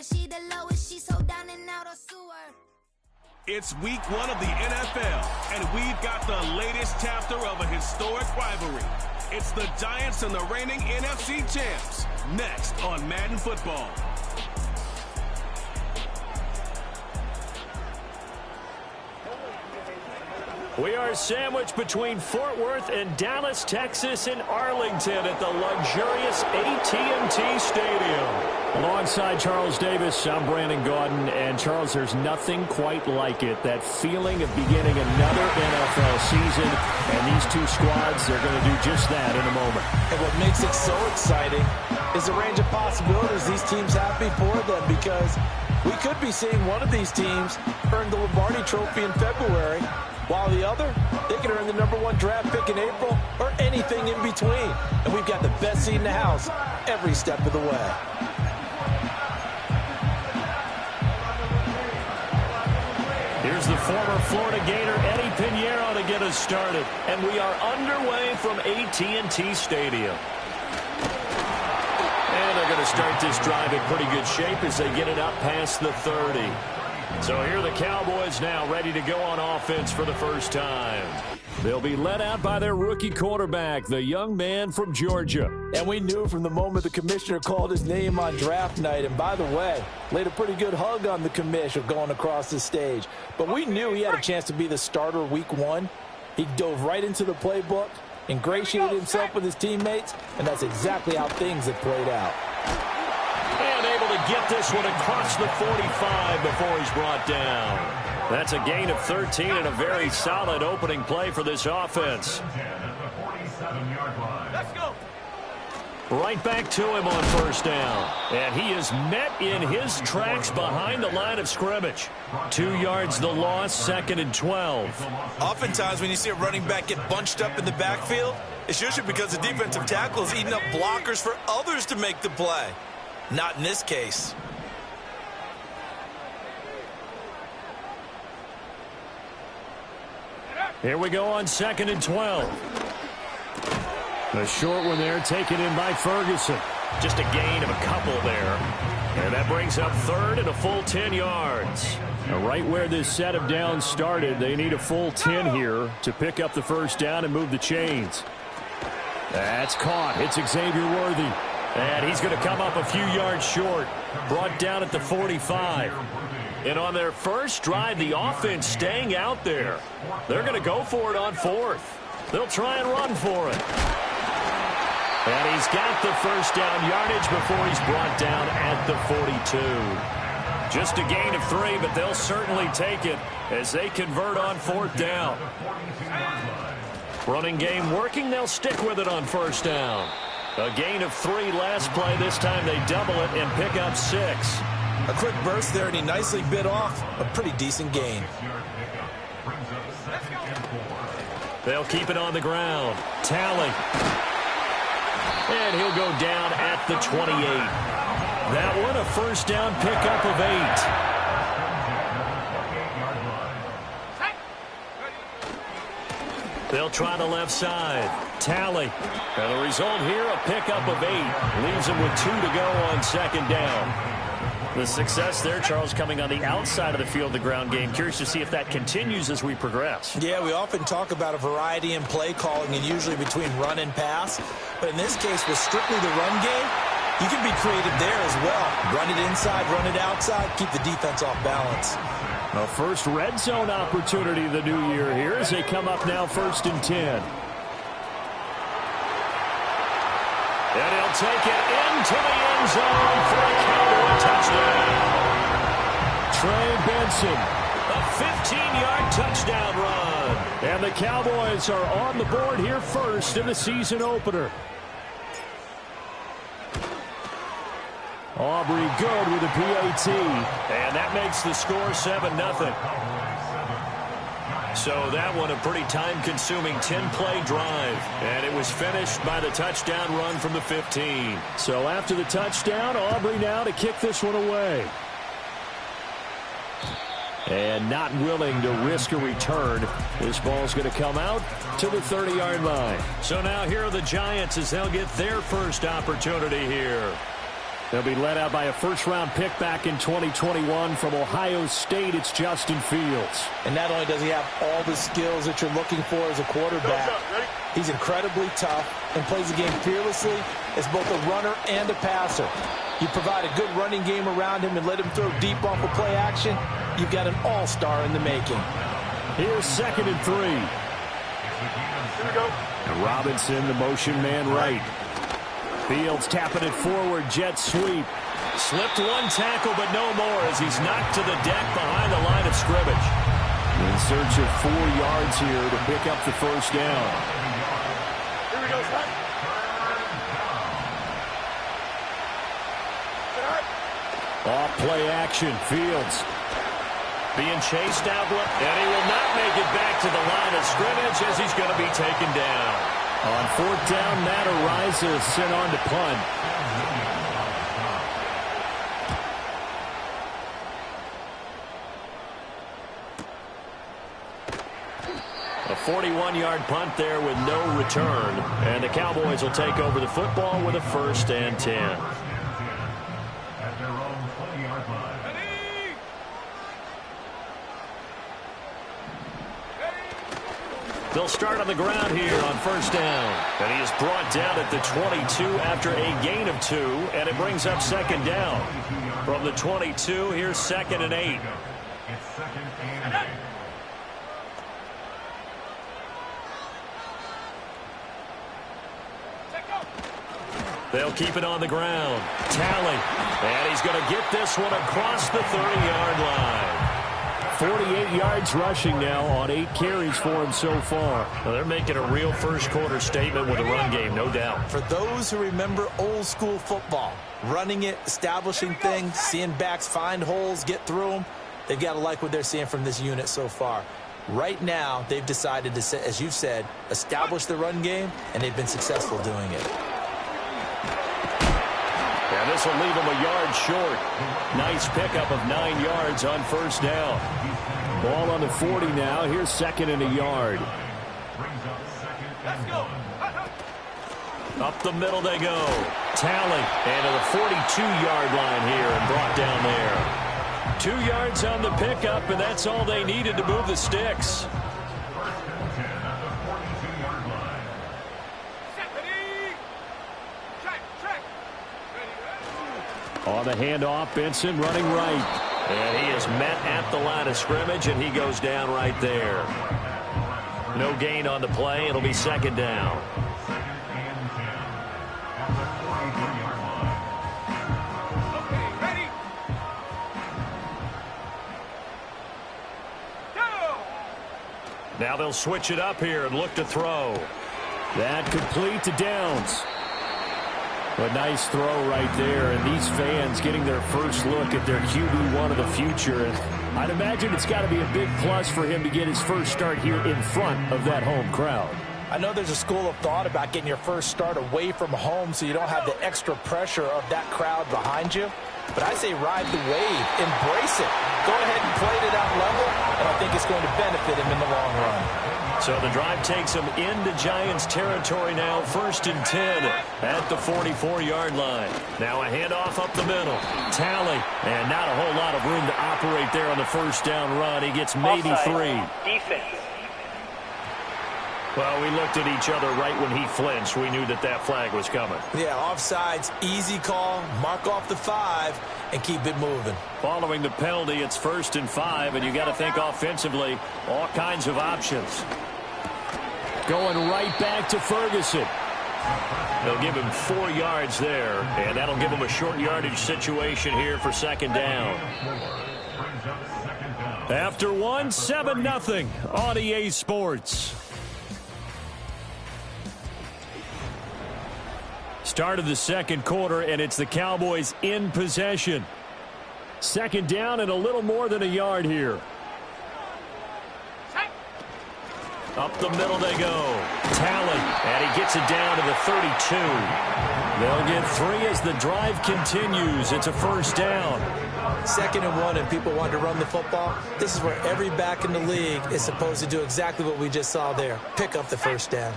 She the lowest, she's so down and out of sewer. It's week 1 of the NFL, and we've got the latest chapter of a historic rivalry. It's the Giants and the reigning NFC champs, next on Madden Football. We are sandwiched between Fort Worth and Dallas, Texas, and Arlington at the luxurious AT&T Stadium. Alongside Charles Davis, I'm Brandon Gaudin. And, Charles, there's nothing quite like it. That feeling of beginning another NFL season. And these two squads, they're going to do just that in a moment. And what makes it so exciting is the range of possibilities these teams have before them, because we could be seeing one of these teams earn the Lombardi Trophy in February, while the other, they could earn the #1 draft pick in April or anything in between. And we've got the best seat in the house every step of the way. Here's the former Florida Gator, Eddie Pinheiro, to get us started. And we are underway from AT&T Stadium. And they're going to start this drive in pretty good shape as they get it up past the 30. So here are the Cowboys now ready to go on offense for the first time. They'll be led out by their rookie quarterback, the young man from Georgia. And we knew from the moment the commissioner called his name on draft night, and by the way, laid a pretty good hug on the commissioner going across the stage. But we knew he had a chance to be the starter week 1. He dove right into the playbook, ingratiated himself with his teammates, and that's exactly how things have played out. And able to get this one across the 45 before he's brought down. That's a gain of 13 and a very solid opening play for this offense. Let's go. Right back to him on first down. And he is met in his tracks behind the line of scrimmage. 2 yards the loss, 2nd and 12. Oftentimes when you see a running back get bunched up in the backfield, it's usually because the defensive tackle is eating up blockers for others to make the play. Not in this case. Here we go on 2nd and 12. The short one there taken in by Ferguson. Just a gain of a couple there. And that brings up 3rd and a full 10 yards. Now, right where this set of downs started, they need a full 10 here to pick up the first down and move the chains. That's caught. It's Xavier Worthy. And he's going to come up a few yards short. Brought down at the 45. And on their first drive, the offense staying out there. They're going to go for it on 4th. They'll try and run for it. And he's got the first down yardage before he's brought down at the 42. Just a gain of 3, but they'll certainly take it as they convert on 4th down. Running game working. They'll stick with it on first down. A gain of 3 last play. This time they double it and pick up 6. A quick burst there, and he nicely bit off a pretty decent gain. They'll keep it on the ground. Tally. And he'll go down at the 28. That one a first down pickup of 8. They'll try the left side. Tally. And the result here, a pickup of 8. Leaves them with 2 to go on 2nd down. The success there, Charles, coming on the outside of the field, the ground game. Curious to see if that continues as we progress. Yeah, we often talk about a variety in play calling and usually between run and pass. But in this case, with strictly the run game, you can be creative there as well. Run it inside, run it outside, keep the defense off balance. A first red zone opportunity the new year here as they come up now 1st and 10. And he'll take it into the end zone for a Cowboy touchdown. Trey Benson, a 15-yard touchdown run. And the Cowboys are on the board here first in the season opener. Aubrey good with a PAT. And that makes the score 7-0. So that one a pretty time-consuming 10-play drive. And it was finished by the touchdown run from the 15. So after the touchdown, Aubrey now to kick this one away. And not willing to risk a return. This ball's going to come out to the 30-yard line. So now here are the Giants as they'll get their first opportunity here. They'll be led out by a first-round pick back in 2021 from Ohio State. It's Justin Fields. And not only does he have all the skills that you're looking for as a quarterback, he's incredibly tough and plays the game fearlessly as both a runner and a passer. You provide a good running game around him and let him throw deep off of play action, you've got an all-star in the making. Here's 2nd and 3. Here we go. And Robinson, the motion man right. Fields tapping it forward, jet sweep. Slipped one tackle, but no more as he's knocked to the deck behind the line of scrimmage. In search of 4 yards here to pick up the first down. Here we go, Scott. Off play action, Fields. Being chased out, and he will not make it back to the line of scrimmage as he's going to be taken down. On 4th down, Matt Araiza is sent on to punt. A 41-yard punt there with no return. And the Cowboys will take over the football with a 1st and 10. They'll start on the ground here on 1st down. And he is brought down at the 22 after a gain of 2. And it brings up 2nd down. From the 22, here's 2nd and 8. They'll keep it on the ground. Tally. And he's going to get this one across the 30-yard line. 48 yards rushing now on 8 carries for him so far. Well, they're making a real first-quarter statement with a run game, no doubt. For those who remember old-school football, running it, establishing things, seeing backs find holes, get through them, they've got to like what they're seeing from this unit so far. Right now, they've decided to, as you've said, establish the run game, and they've been successful doing it. And this will leave him a yard short. Nice pickup of 9 yards on 1st down. Ball on the 40 now. Here's 2nd and a yard. Let's go. Up the middle they go. Tally. And to the 42-yard line here and brought down there. 2 yards on the pickup, and that's all they needed to move the sticks. On the handoff, Benson running right. And he is met at the line of scrimmage, and he goes down right there. No gain on the play. It'll be 2nd down. Now they'll switch it up here and look to throw. That complete to Downs. A nice throw right there, and these fans getting their first look at their QB1 of the future. And I'd imagine it's got to be a big plus for him to get his first start here in front of that home crowd. I know there's a school of thought about getting your first start away from home so you don't have the extra pressure of that crowd behind you. But I say ride the wave, embrace it. Go ahead and play it at that level, and I think it's going to benefit him in the long run. So the drive takes him into Giants territory now, 1st and 10 at the 44-yard line. Now a handoff up the middle. Tally, and not a whole lot of room to operate there on the 1st down run. He gets maybe 3. Defense. Well, we looked at each other right when he flinched. We knew that that flag was coming. Yeah, offsides, easy call, mark off the 5, and keep it moving. Following the penalty, it's 1st and 5, and you got to think offensively, all kinds of options. Going right back to Ferguson. They'll give him 4 yards there, and that'll give him a short yardage situation here for 2nd down. After 1, 7-0 on EA Sports. Start of the 2nd quarter, and it's the Cowboys in possession. 2nd down and a little more than a yard here. Up the middle they go. Tally, and he gets it down to the 32. They'll get 3 as the drive continues. It's a 1st down. 2nd and 1, and people want to run the football. This is where every back in the league is supposed to do exactly what we just saw there. Pick up the 1st down.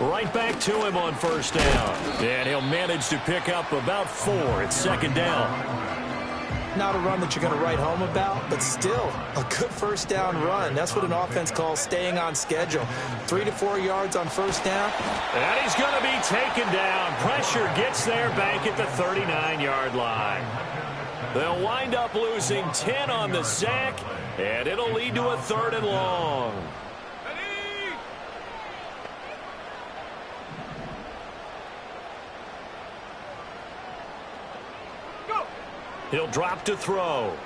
Right back to him on first down. And he'll manage to pick up about 4. It's second down. Not a run that you're going to write home about, but still a good first down run. That's what an offense calls staying on schedule. 3 to 4 yards on first down. And he's going to be taken down. Pressure gets there back at the 39-yard line. They'll wind up losing 10 on the sack, and it'll lead to a 3rd and long. He'll drop to throw.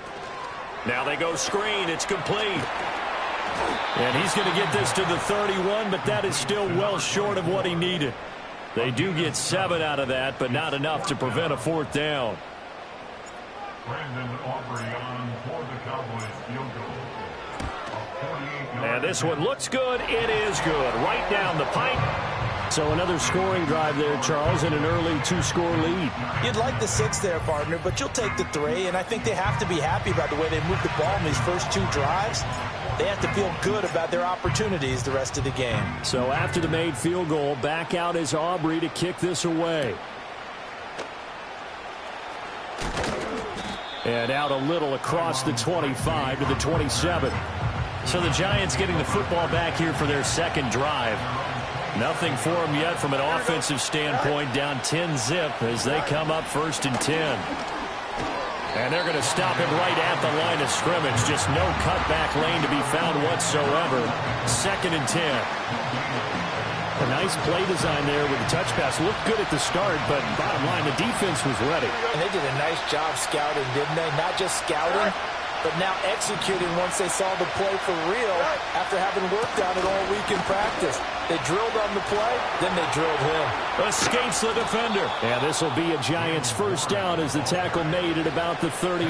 Now they go screen. It's complete. And he's going to get this to the 31, but that is still well short of what he needed. They do get 7 out of that, but not enough to prevent a 4th down. Brandon Aubrey on for the Cowboys field goal. And this one looks good. It is good. Right down the pipe. So another scoring drive there, Charles, and an early 2-score lead. You'd like the 6 there, partner, but you'll take the 3, and I think they have to be happy about the way they moved the ball in these first 2 drives. They have to feel good about their opportunities the rest of the game. So after the made field goal, back out is Aubrey to kick this away. And out a little across the 25 to the 27. So the Giants getting the football back here for their 2nd drive. Nothing for them yet from an offensive standpoint, down 10-zip as they come up 1st and 10. And they're going to stop him right at the line of scrimmage. Just no cutback lane to be found whatsoever. 2nd and 10. A nice play design there with the touch pass. Looked good at the start, but bottom line, the defense was ready. And they did a nice job scouting, didn't they? Not just scouting, but now executing once they saw the play for real after having worked on it all week in practice. They drilled on the play, then they drilled him. Escapes the defender. And this will be a Giants 1st down as the tackle made at about the 38.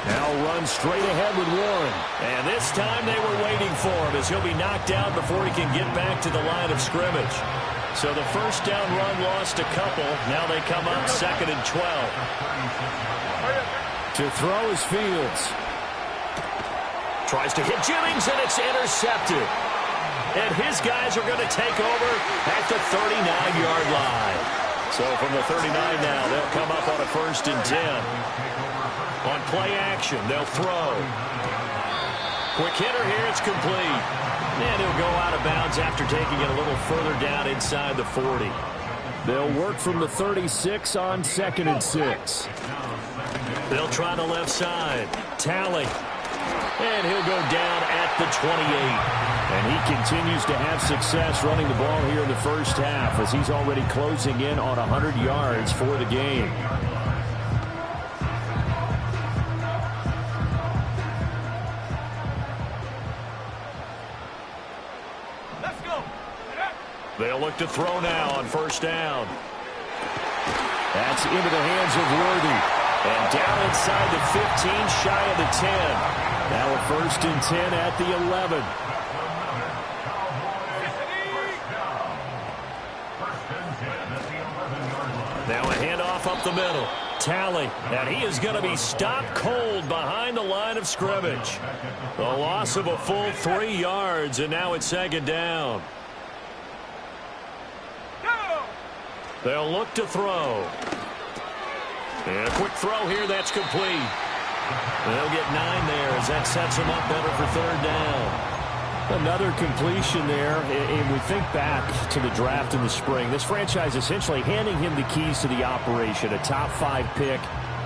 Now run straight ahead with Warren. And this time they were waiting for him as he'll be knocked down before he can get back to the line of scrimmage. So the 1st down run lost a couple. Now they come up 2nd and 12. To throw is Fields. Tries to hit Jennings, and it's intercepted. And his guys are going to take over at the 39-yard line. So from the 39 now, they'll come up on a 1st and 10. On play action, they'll throw. Quick hitter here, it's complete. And he'll go out of bounds after taking it a little further down inside the 40. They'll work from the 36 on 2nd and 6. They'll try the left side. Tally. And he'll go down at the 28. And he continues to have success running the ball here in the first half as he's already closing in on 100 yards for the game. They'll look to throw now on 1st down. That's into the hands of Worthy. And down inside the 15, shy of the 10. Now a 1st and 10 at the 11. Now a handoff up the middle. Tally. And he is going to be stopped cold behind the line of scrimmage. The loss of a full 3 yards, and now it's 2nd down. They'll look to throw. And a quick throw here, that's complete. They'll get 9 there as that sets them up better for 3rd down. Another completion there, and we think back to the draft in the spring. This franchise essentially handing him the keys to the operation, a top 5 pick.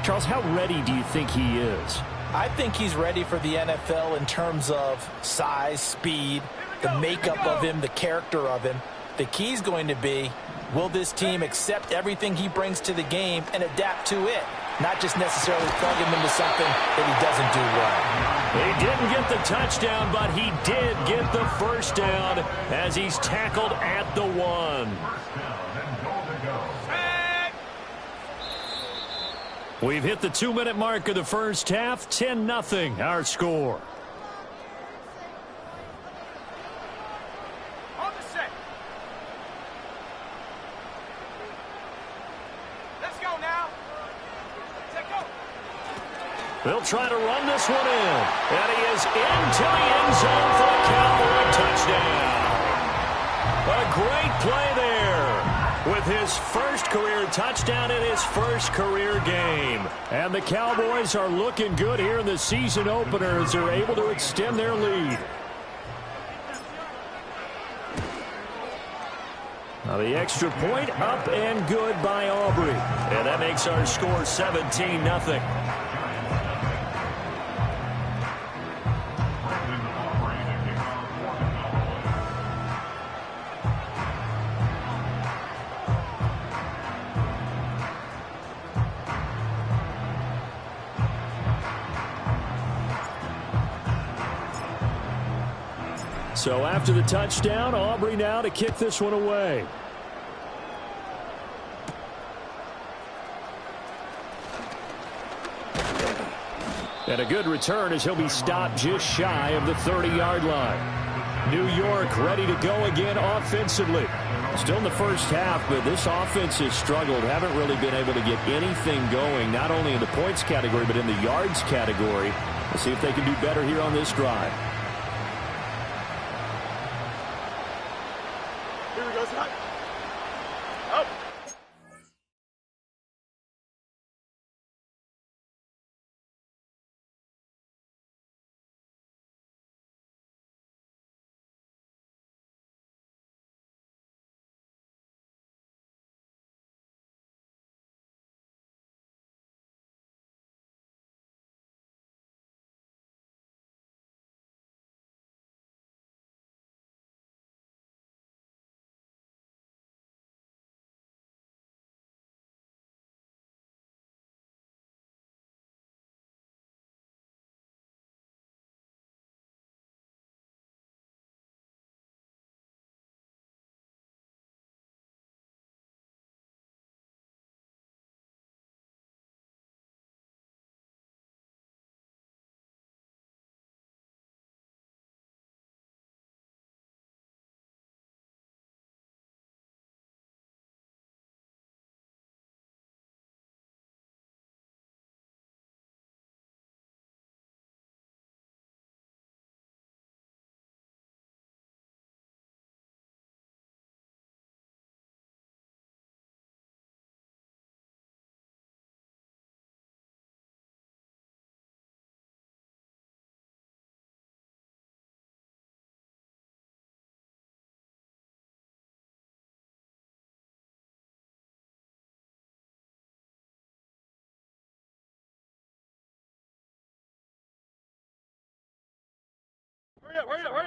Charles, how ready do you think he is? I think he's ready for the NFL in terms of size, speed, the makeup of him, the character of him. The key's going to be, will this team accept everything he brings to the game and adapt to it? Not just necessarily plug him into something that he doesn't do well. He didn't get the touchdown, but he did get the 1st down as he's tackled at the 1. We've hit the 2-minute mark of the first half. 10-0 our score. They'll try to run this one in. And he is into the end zone for a Cowboy touchdown. A great play there with his first career touchdown in his first career game. And the Cowboys are looking good here in the season opener as they're able to extend their lead. Now the extra point up and good by Aubrey. And that makes our score 17-0. So after the touchdown, Aubrey now to kick this one away. And a good return as he'll be stopped just shy of the 30-yard line. New York ready to go again offensively. Still in the first half, but this offense has struggled. Haven't really been able to get anything going, not only in the points category, but in the yards category. We'll see if they can do better here on this drive.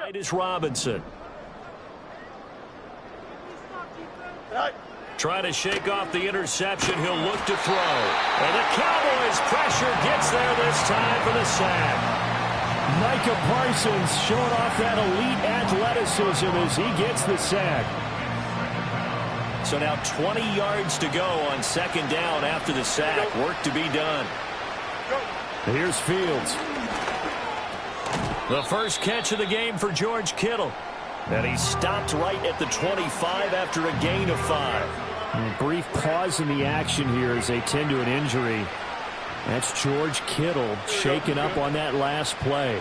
It is Robinson. Trying to shake off the interception. He'll look to throw. And the Cowboys pressure gets there this time for the sack. Micah Parsons showing off that elite athleticism as he gets the sack. So now 20 yards to go on second down after the sack. Work to be done. Here's Fields. The first catch of the game for George Kittle. And he stopped right at the 25 after a gain of 5. A brief pause in the action here as they tend to an injury. That's George Kittle shaken up on that last play.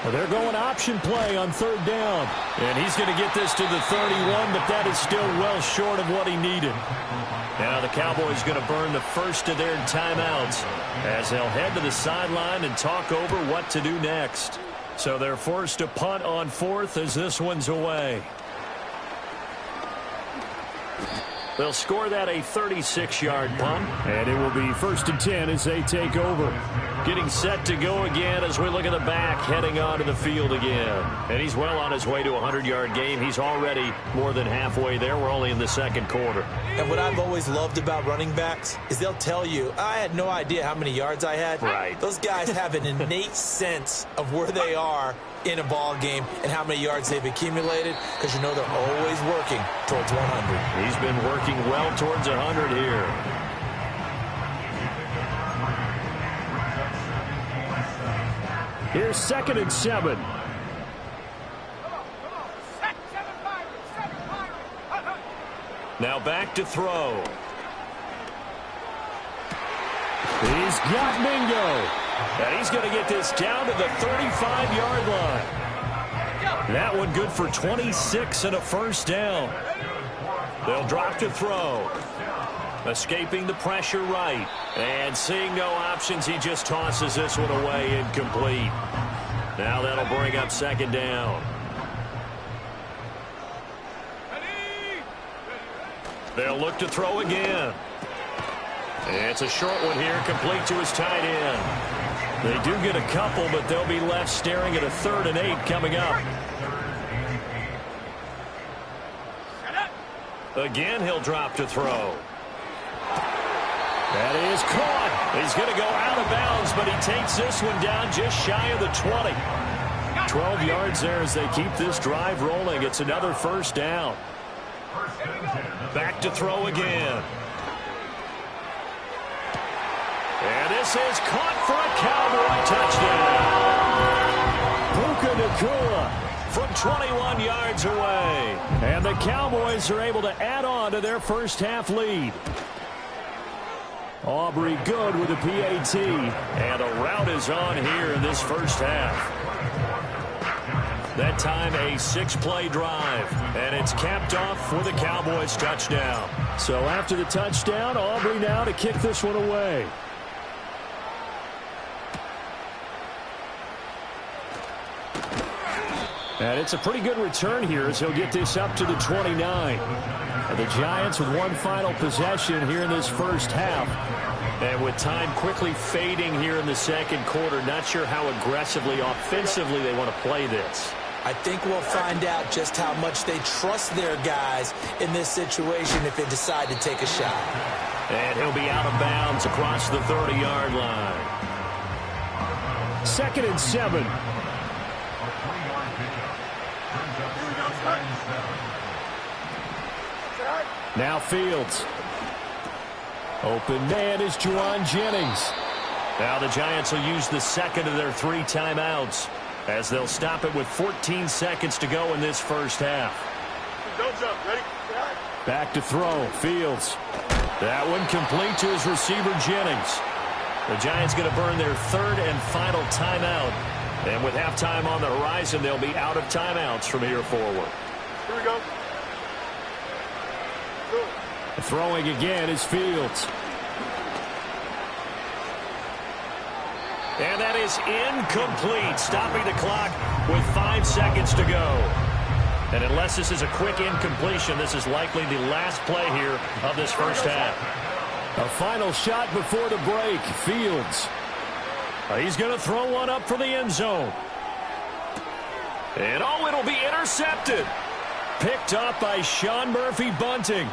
Well, they're going option play on third down. And he's going to get this to the 31, but that is still well short of what he needed. Now the Cowboys going to burn the first of their timeouts as they'll head to the sideline and talk over what to do next. So they're forced to punt on fourth as this one's away. They'll score that a 36-yard punt. And it will be 1st and 10 as they take over. Getting set to go again as we look at the back heading onto the field again. And he's well on his way to a 100-yard game. He's already more than halfway there. We're only in the second quarter. And what I've always loved about running backs is they'll tell you, I had no idea how many yards I had. Right. Those guys have an innate sense of where they are in a ball game and how many yards they've accumulated, because you know they're always working towards 100. He's been working well towards 100 here. Here's 2nd and 7. Now back to throw. He's got Mingo. And he's going to get this down to the 35-yard line. That one good for 26 and a first down. They'll drop to throw. Escaping the pressure right. And seeing no options, he just tosses this one away incomplete. Now that'll bring up second down. They'll look to throw again. It's a short one here, complete to his tight end. They do get a couple, but they'll be left staring at a 3rd and 8 coming up. Again, he'll drop to throw. That is caught. He's going to go out of bounds, but he takes this one down just shy of the 20. 12 yards there as they keep this drive rolling. It's another first down. Back to throw again. And this is caught for a Cowboy touchdown. Puka Nacua from 21 yards away. And the Cowboys are able to add on to their first half lead. Aubrey good with a PAT. And a rout is on here in this first half. That time a 6-play drive. And it's capped off with a Cowboys touchdown. So after the touchdown, Aubrey now to kick this one away. And it's a pretty good return here as he'll get this up to the 29. And the Giants with one final possession here in this first half. And with time quickly fading here in the second quarter, not sure how aggressively, offensively they want to play this. I think we'll find out just how much they trust their guys in this situation if they decide to take a shot. And he'll be out of bounds across the 30-yard line. 2nd and 7. Now Fields. Open man is Juwan Jennings. Now the Giants will use the second of their 3 timeouts as they'll stop it with 14 seconds to go in this first half. Don't jump. Ready? Back to throw. Fields. That one complete to his receiver Jennings. The Giants going to burn their 3rd and final timeout. And with halftime on the horizon, they'll be out of timeouts from here forward. Here we go. Throwing again is Fields. And that is incomplete, stopping the clock with 5 seconds to go. And unless this is a quick incompletion, this is likely the last play here of this first half. A final shot before the break. Fields. He's going to throw one up for the end zone. And oh, it'll be intercepted. Picked up by Sean Murphy-Bunting.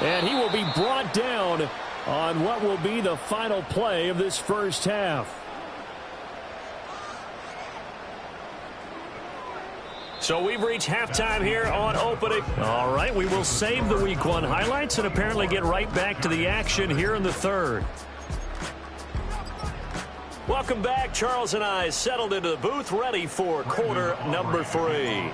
And he will be brought down on what will be the final play of this first half. So we've reached halftime here on opening. All right, we will save the Week 1 highlights and apparently get right back to the action here in the 3rd. Welcome back. Charles and I settled into the booth, ready for quarter number 3.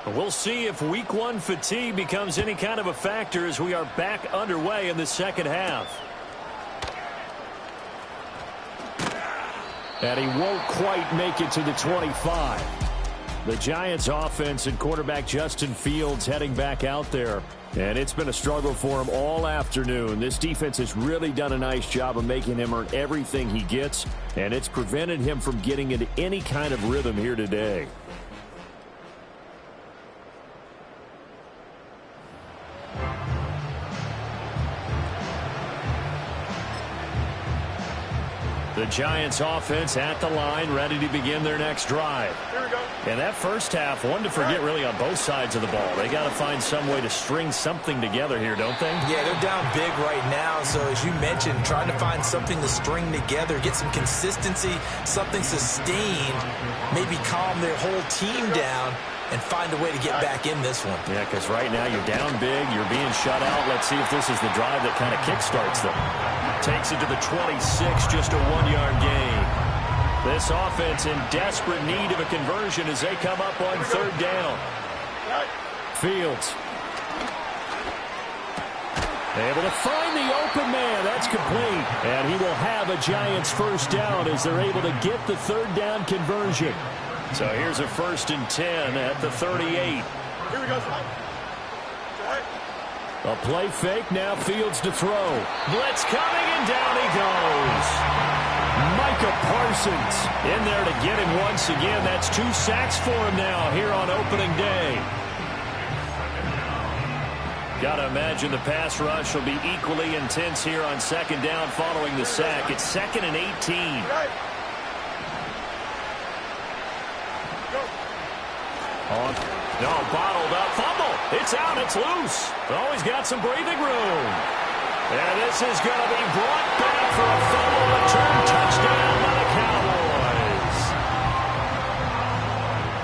We'll see if Week 1 fatigue becomes any kind of a factor as we are back underway in the second half. And he won't quite make it to the 25. The Giants offense and quarterback Justin Fields heading back out there. And it's been a struggle for him all afternoon. This defense has really done a nice job of making him earn everything he gets. And it's prevented him from getting into any kind of rhythm here today. The Giants offense at the line, ready to begin their next drive. Here we go. And that first half, one to forget really on both sides of the ball. They got to find some way to string something together here, don't they? Yeah, they're down big right now. So as you mentioned, trying to find something to string together, get some consistency, something sustained, maybe calm their whole team down and find a way to get back in this one. Yeah, because right now you're down big, you're being shut out. Let's see if this is the drive that kind of kickstarts them. Takes it to the 26, just a 1-yard gain. This offense in desperate need of a conversion as they come up on 3rd down. Fields. Able to find the open man. That's complete. And he will have a Giants first down as they're able to get the third down conversion. So here's a 1st and 10 at the 38. Here we go. A play fake. Now Fields to throw. Blitz coming, and down he goes. Micah Parsons in there to get him once again. That's 2 sacks for him now here on opening day. Got to imagine the pass rush will be equally intense here on 2nd down following the sack. It's 2nd and 18. No, bottled up. Fumble. It's out. It's loose. Always got some breathing room. And this is going to be brought back for a fumble return touchdown by the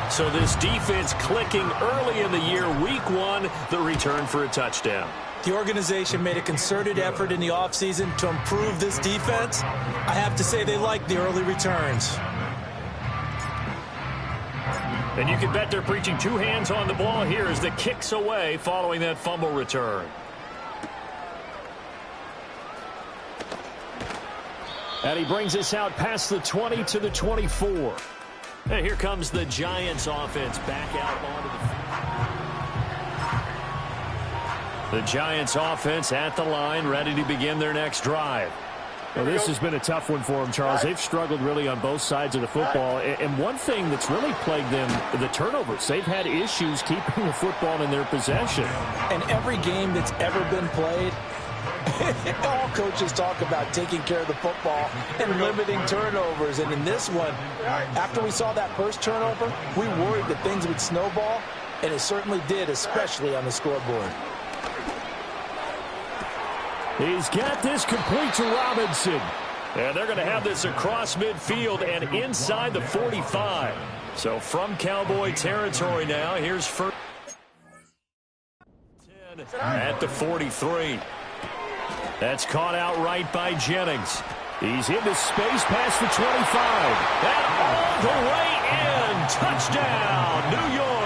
Cowboys. So this defense clicking early in the year. Week 1, the return for a touchdown. The organization made a concerted effort in the offseason to improve this defense. I have to say they like the early returns. And you can bet they're preaching 2 hands on the ball here as the kicks away following that fumble return. And he brings us out past the 20 to the 24. And here comes the Giants offense back out onto the field. The Giants offense at the line, ready to begin their next drive. Well, this has been a tough one for them, Charles. They've struggled really on both sides of the football. And one thing that's really plagued them, the turnovers. They've had issues keeping the football in their possession. And every game that's ever been played, all coaches talk about taking care of the football and limiting turnovers. And in this one, after we saw that first turnover, we worried that things would snowball, and it certainly did, especially on the scoreboard. He's got this complete to Robinson. And they're going to have this across midfield and inside the 45. So from Cowboy territory now, here's first 10 at the 43. That's caught out right by Jennings. He's into space, pass for 25. And all the way in. Touchdown, New York.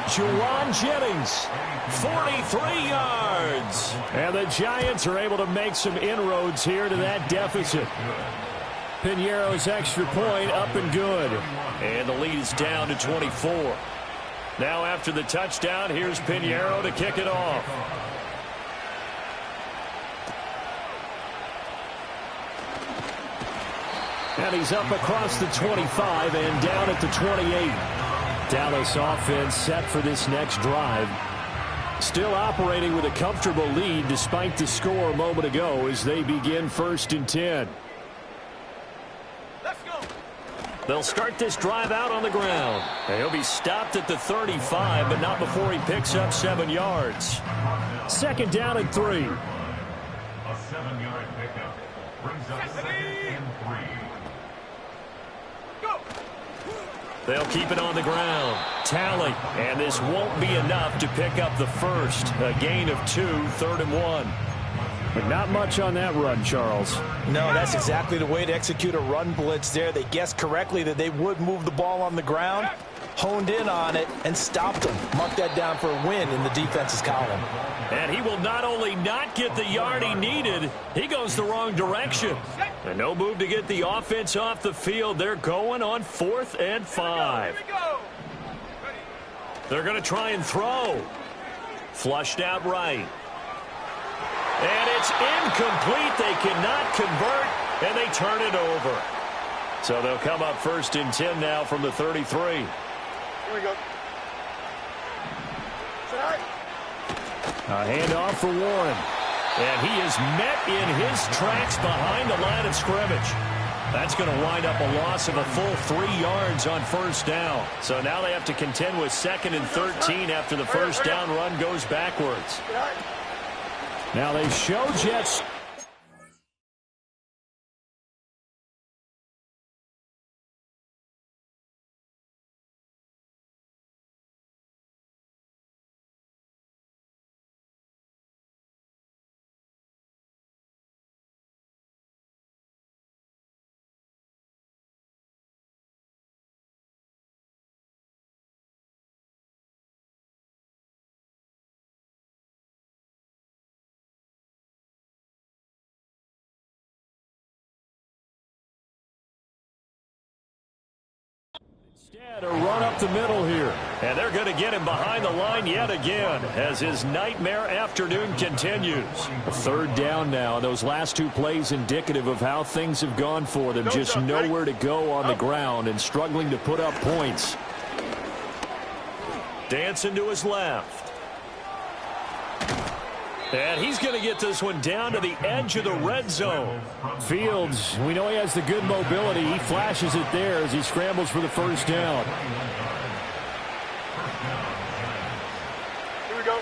Juwan Jennings, 43 yards. And the Giants are able to make some inroads here to that deficit. Piñeiro's extra point up and good. And the lead is down to 24. Now after the touchdown, here's Piñeiro to kick it off. And he's up across the 25 and down at the 28. Dallas offense set for this next drive. Still operating with a comfortable lead despite the score a moment ago as they begin 1st and 10. Let's go. They'll start this drive out on the ground. And he'll be stopped at the 35, but not before he picks up 7 yards. 2nd down and 3. A 7-yard pickup brings up 2nd and 3. They'll keep it on the ground. Tally. And this won't be enough to pick up the first. A gain of 2, 3rd and 1. But not much on that run, Charles. No, that's exactly the way to execute a run blitz there. They guessed correctly that they would move the ball on the ground, honed in on it, and stopped them. Mark that down for a win in the defense's column. And he will not only not get the yard he needed, he goes the wrong direction. And no move to get the offense off the field. They're going on 4th and 5. They're going to try and throw. Flushed out right. And it's incomplete. They cannot convert, and they turn it over. So they'll come up 1st and 10 now from the 33. Here we go. A handoff for Warren. And he is met in his tracks behind the line of scrimmage. That's going to wind up a loss of a full 3 yards on 1st down. So now they have to contend with 2nd and 13 after the first down run goes backwards. Now they show Jets A run up the middle here. And they're going to get him behind the line yet again as his nightmare afternoon continues. Third down now. Those last two plays indicative of how things have gone for them. Just nowhere to go on the ground and struggling to put up points. Dancing to his left. And he's going to get this one down to the edge of the red zone. Fields, we know he has the good mobility. He flashes it there as he scrambles for the first down. Here we go.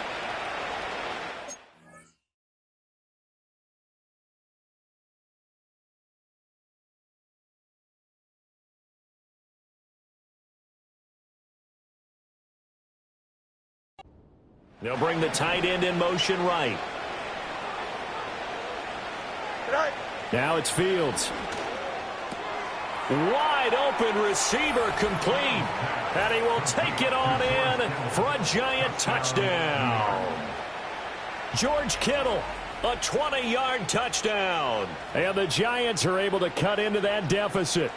They'll bring the tight end in motion right. Now it's Fields. Wide open receiver complete. And he will take it on in for a giant touchdown. George Kittle, a 20-yard touchdown. And the Giants are able to cut into that deficit.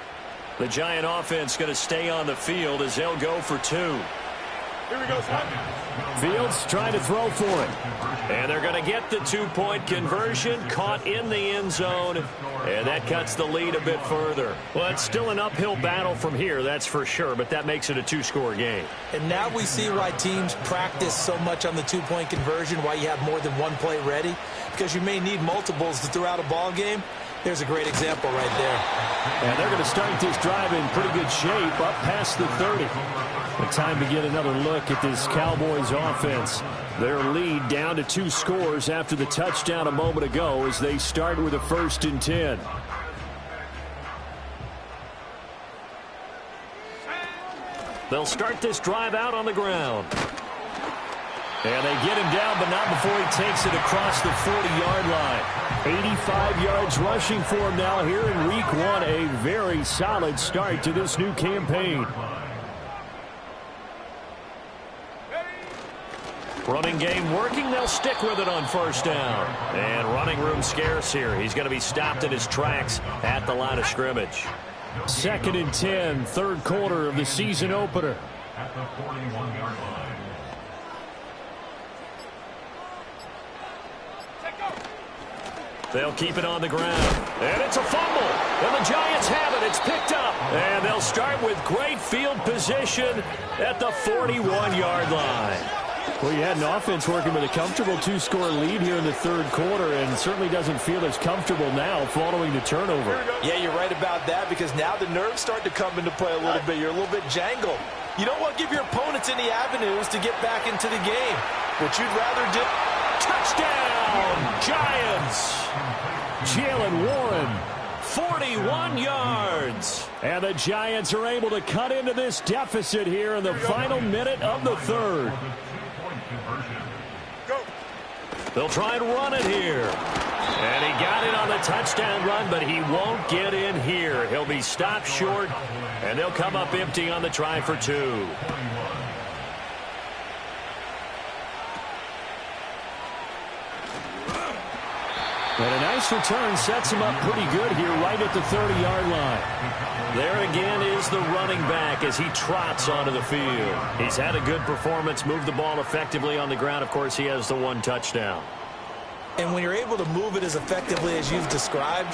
The Giant offense going to stay on the field as they'll go for two. Here we go, son. Fields trying to throw for it. And they're going to get the two-point conversion, caught in the end zone, and that cuts the lead a bit further. Well, it's still an uphill battle from here, that's for sure, but that makes it a two-score game. And now we see why teams practice so much on the two-point conversion, why you have more than one play ready, because you may need multiples to throw out a ball game. There's a great example right there. And they're going to start this drive in pretty good shape, up past the 30. The time to get another look at this Cowboys offense. Their lead down to 2 scores after the touchdown a moment ago as they start with a 1st and 10. They'll start this drive out on the ground. And they get him down, but not before he takes it across the 40-yard line. 85 yards rushing for him now here in Week 1. A very solid start to this new campaign. Running game working. They'll stick with it on 1st down. And running room scarce here. He's going to be stopped in his tracks at the line of scrimmage. 2nd and 10, 3rd quarter of the season opener. At the 41-yard line. They'll keep it on the ground. And it's a fumble. And the Giants have it. It's picked up. And they'll start with great field position at the 41-yard line. Well, you had an offense working with a comfortable 2-score lead here in the 3rd quarter and certainly doesn't feel as comfortable now following the turnover. Yeah, you're right about that because now the nerves start to come into play a little bit. You're a little bit jangled. You don't want to give your opponents any avenues to get back into the game. What you'd rather do. Touchdown, Giants! Jalen Warren, 41 yards. And the Giants are able to cut into this deficit here in the final minute of the 3rd. They'll try and run it here. And he got it on the touchdown run, but he won't get in here. He'll be stopped short, and they'll come up empty on the try for 2. And a nice return sets him up pretty good here right at the 30-yard line. There again is the running back as he trots onto the field. He's had a good performance, moved the ball effectively on the ground. Of course, he has the 1 touchdown. And when you're able to move it as effectively as you've described,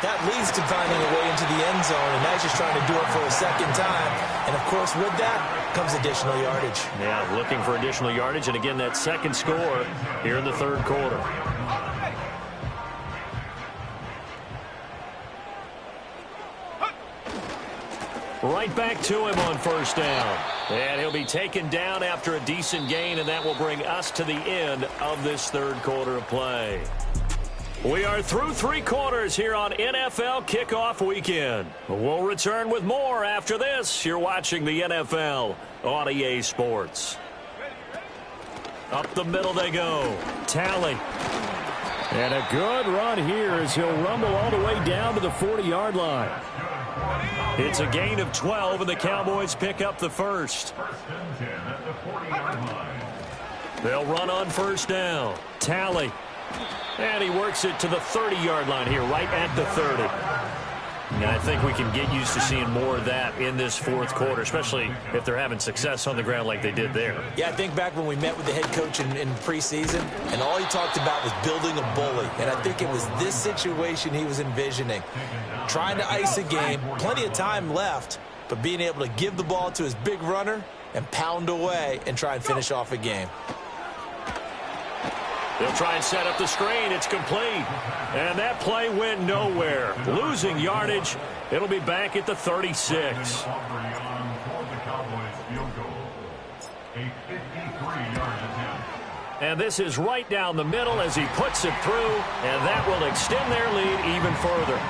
that leads to finding a way into the end zone, and now he's just trying to do it for a 2nd time. And, of course, with that comes additional yardage. Yeah, looking for additional yardage, and again, that 2nd score here in the 3rd quarter. Right back to him on 1st down. And he'll be taken down after a decent gain, and that will bring us to the end of this 3rd quarter of play. We are through 3 quarters here on NFL Kickoff Weekend. We'll return with more after this. You're watching the NFL on EA Sports. Up the middle they go. Talley. And a good run here as he'll rumble all the way down to the 40-yard line. It's a gain of 12, and the Cowboys pick up the 1st. 1st and 10 at the 40-yard line. They'll run on 1st down. Talley. And he works it to the 30-yard line here, right at the 30. And I think we can get used to seeing more of that in this fourth quarter, especially if they're having success on the ground like they did there. Yeah, I think back when we met with the head coach in preseason, and all he talked about was building a bully. And I think it was this situation he was envisioning. Trying to ice a game, plenty of time left, but being able to give the ball to his big runner and pound away and try and finish off a game. They'll try and set up the screen. It's complete. And that play went nowhere. Losing yardage. It'll be back at the 36. And this is right down the middle as he puts it through, and that will extend their lead even further.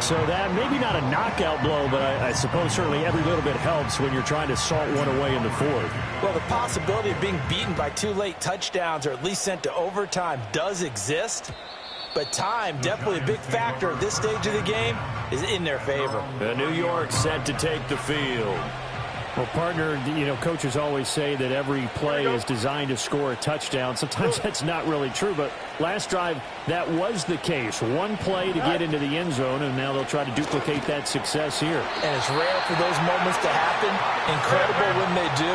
So that maybe not a knockout blow, but I suppose certainly every little bit helps when you're trying to salt one away in the fourth. Well, the possibility of being beaten by 2 late touchdowns or at least sent to overtime does exist. But time, definitely a big factor at this stage of the game, is in their favor. New York set to take the field. Well, partner, coaches always say that every play is designed to score a touchdown. Sometimes that's not really true, but last drive, that was the case. One play to get into the end zone, and now they'll try to duplicate that success here. And it's rare for those moments to happen. Incredible when they do.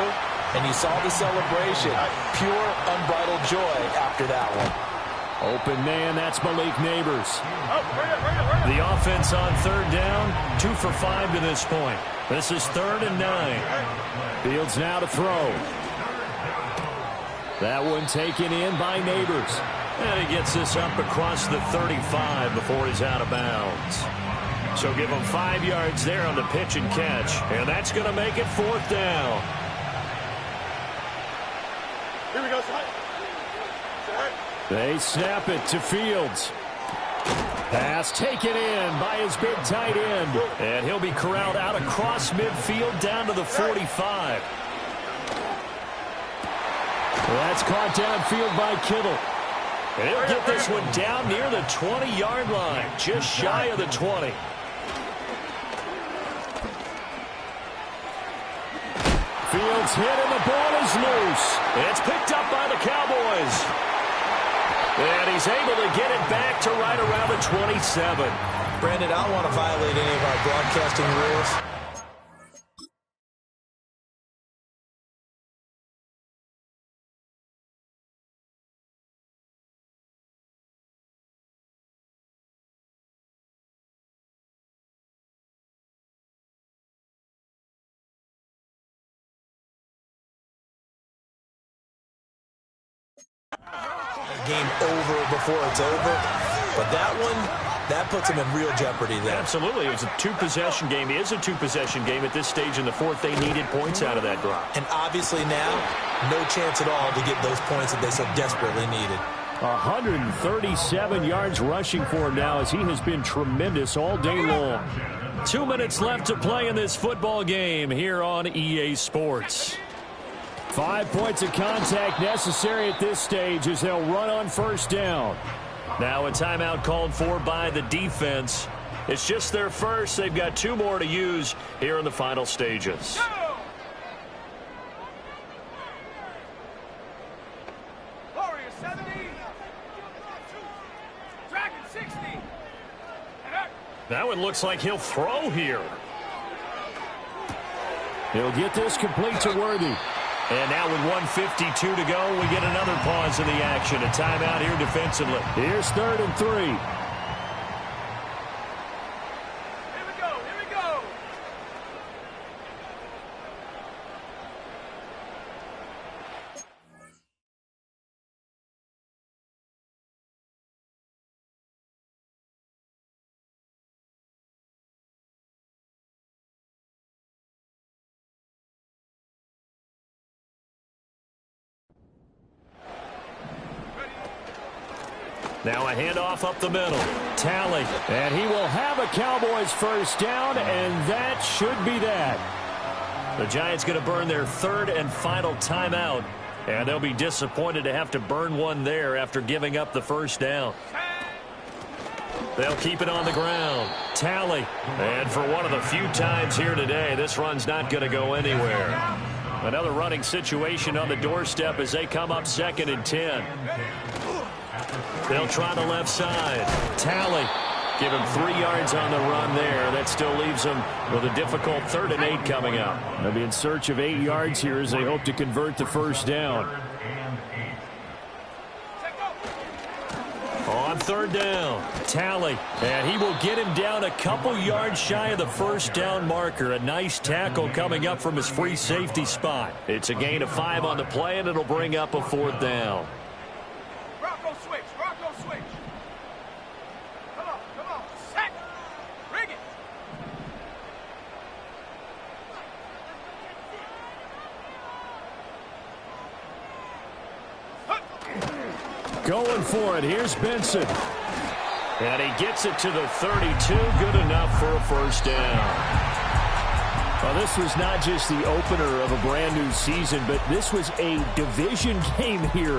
And you saw the celebration. Pure, unbridled joy after that one. Open man, that's Malik Neighbors. The offense on third down, 2 for 5 to this point. This is 3rd and 9. Fields now to throw. That one taken in by Neighbors. And he gets this up across the 35 before he's out of bounds. So give him 5 yards there on the pitch and catch. And that's going to make it 4th down. Here we go, son. They snap it to Fields. Pass taken in by his big tight end. And he'll be corralled out across midfield down to the 45. That's caught downfield by Kittle. And he'll get this one down near the 20-yard line, just shy of the 20. Fields hit and the ball is loose. It's picked up by the Cowboys. And he's able to get it back to right around the 27. Brandon, I don't want to violate any of our broadcasting rules. Game over before it's over. But that one, that puts him in real jeopardy there. Absolutely. It was a two-possession game. It is a two-possession game at this stage in the fourth. They needed points out of that drive. And obviously now, no chance at all to get those points that they so desperately needed. 137 yards rushing for him now as he has been tremendous all day long. 2 minutes left to play in this football game here on EA Sports. 5 points of contact necessary at this stage as they'll run on first down. Now a timeout called for by the defense. It's just their first. They've got 2 more to use here in the final stages. Warrior 70. Dragon 60. That one looks like he'll throw here. He'll get this complete to Worthy. And now with 1:52 to go, we get another pause in the action. A timeout here defensively. Here's 3rd and 3. Here we go. Here we go. Now a handoff up the middle. Tally. And he will have a Cowboys first down, and that should be that. The Giants going to burn their 3rd and final timeout, and they'll be disappointed to have to burn one there after giving up the first down. They'll keep it on the ground. Tally. And for one of the few times here today, this run's not going to go anywhere. Another running situation on the doorstep as they come up 2nd and 10. They'll try the left side. Tally. Give him 3 yards on the run there. That still leaves him with a difficult 3rd and 8 coming up. They'll be in search of 8 yards here as they hope to convert the first down. On 3rd down, Talley. And he will get him down a couple yards shy of the first down marker. A nice tackle coming up from his free safety spot. It's a gain of 5 on the play, and it'll bring up a 4th down. Rocco switch. Rocco switch. Come on. Set. Rig it. Going for it. Here's Benson. And he gets it to the 32. Good enough for a first down. Well, this was not just the opener of a brand new season, but this was a division game here